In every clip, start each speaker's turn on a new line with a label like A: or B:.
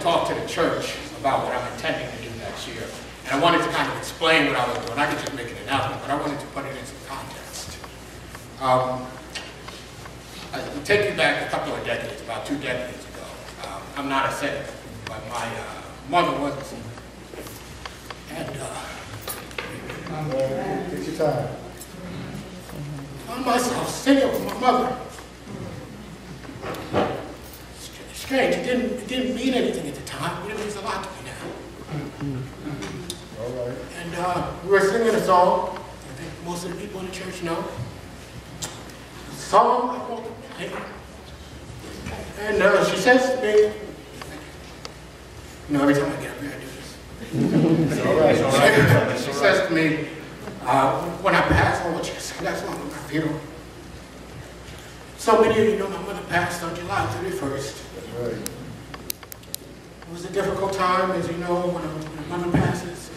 A: talk to the church about what I'm intending to do next year. And I wanted to kind of explain what I was doing. I could just make an announcement, but I wanted to put it in some context. I'll take you back a couple of decades, about 2 decades ago. I'm not a saint, but my mother was a saint. And
B: take your time.
A: I found myself singing with my mother. Strange, it didn't mean anything at the time, but it means a lot to me now.
B: All right.
A: And we were singing a song, I think most of the people in the church know. The song, I wrote it. And she says to me, you know, every time I get up here, I do this.
B: It's all right. It's all right.
A: She says to me, when I pass, I want you to sing that song at my funeral. So many of you know my mother passed on July 31st.
B: That's right.
A: It was a difficult time, as you know, when a mother passes.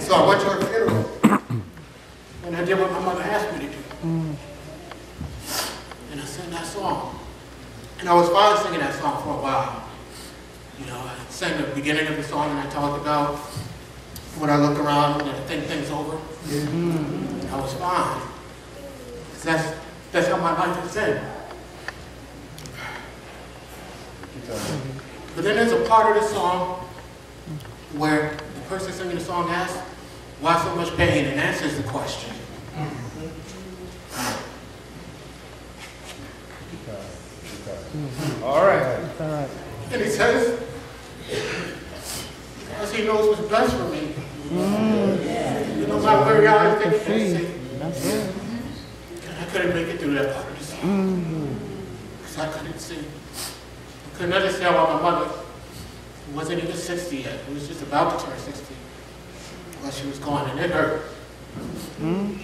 A: So I went to her funeral, and I did what my mother asked me to do. And I sang that song. And I was fine singing that song for a while. You know, I sang the beginning of the song, and I talked about when I look around and I think things over. And I was fine. That's how my life has been. But then there's a part of the song where the person singing the song asks, why so much pain, and answers the question.
B: All right.
A: And he says, because he knows what's best for me. You know, my very eyes they can't see. And I couldn't make it through that part of the song. Because I couldn't see. I couldn't understand why my mother, who wasn't even 60 yet, who was just about to turn 60, while she was gone, and it hurt. And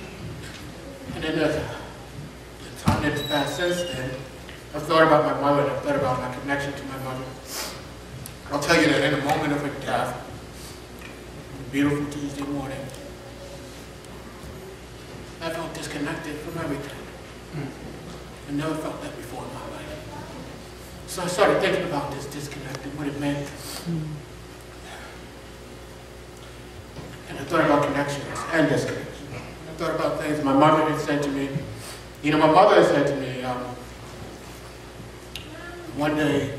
A: then the time that's passed since then, I've thought about my mother, and I've thought about my connection to my mother. I'll tell you that in the moment of her death, a beautiful Tuesday morning, I felt disconnected from everything. I never felt that before in my life. So I started thinking about this disconnect and what it meant. And I thought about connections and disconnection. I thought about things my mother had said to me. You know, my mother had said to me, one day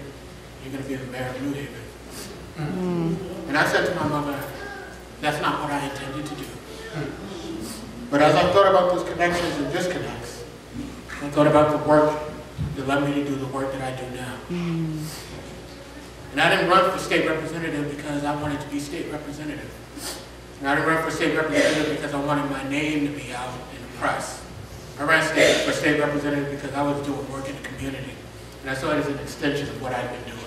A: you're going to be the mayor of New Haven. And I said to my mother, that's not what I intended to do. But as I thought about those connections and disconnects, I thought about the work that led me to do the work that I do now. And I didn't run for state representative because I wanted to be state representative. And I didn't run for state representative because I wanted my name to be out in the press. I ran for state representative because I was doing work in the community. And I saw it as an extension of what I'd been doing.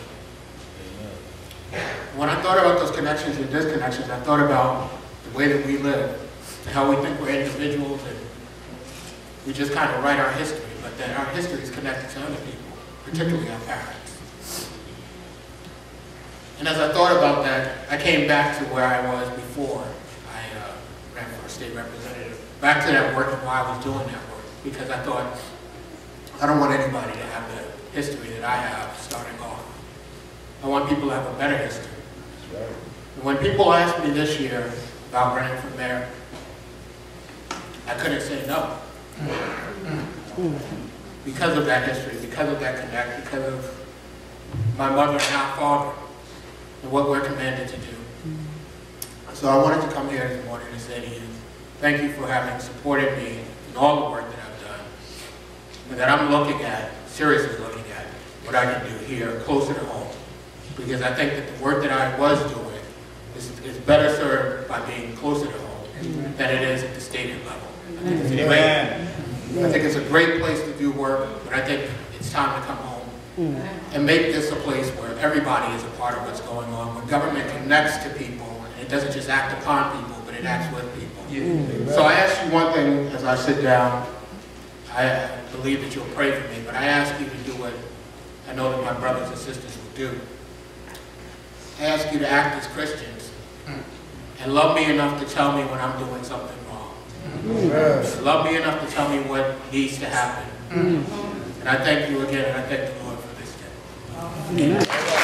A: When I thought about those connections and disconnections, I thought about the way that we live, and how we think we're individuals, and we just kind of write our history, but that our history is connected to other people, particularly our parents. And as I thought about that, I came back to where I was before I ran for a state representative, back to that work and why I was doing that work, because I thought, I don't want anybody to have the history that I have starting off. I want people to have a better history. That's right. And when people asked me this year about running for mayor, I couldn't say no. Because of that history, because of that connect, because of my mother and our father, and what we're commanded to do. So I wanted to come here this morning and say to you, thank you for having supported me in all the work that I've done, and that I'm looking at, seriously looking at, what I can do here, closer to home. Because I think that the work that I was doing is better served by being closer to home than it is at the stadium level. I think it's a great place to do work, but I think it's time to come home and make this a place where everybody is a part of what's going on, where government connects to people, and it doesn't just act upon people, but it acts with people. So I ask you one thing as I sit down. I believe that you'll pray for me, but I ask you to do what I know that my brothers and sisters will do. I ask you to act as Christians and love me enough to tell me when I'm doing something wrong. Love me enough to tell me what needs to happen. And I thank you again, and I thank the Lord for this day.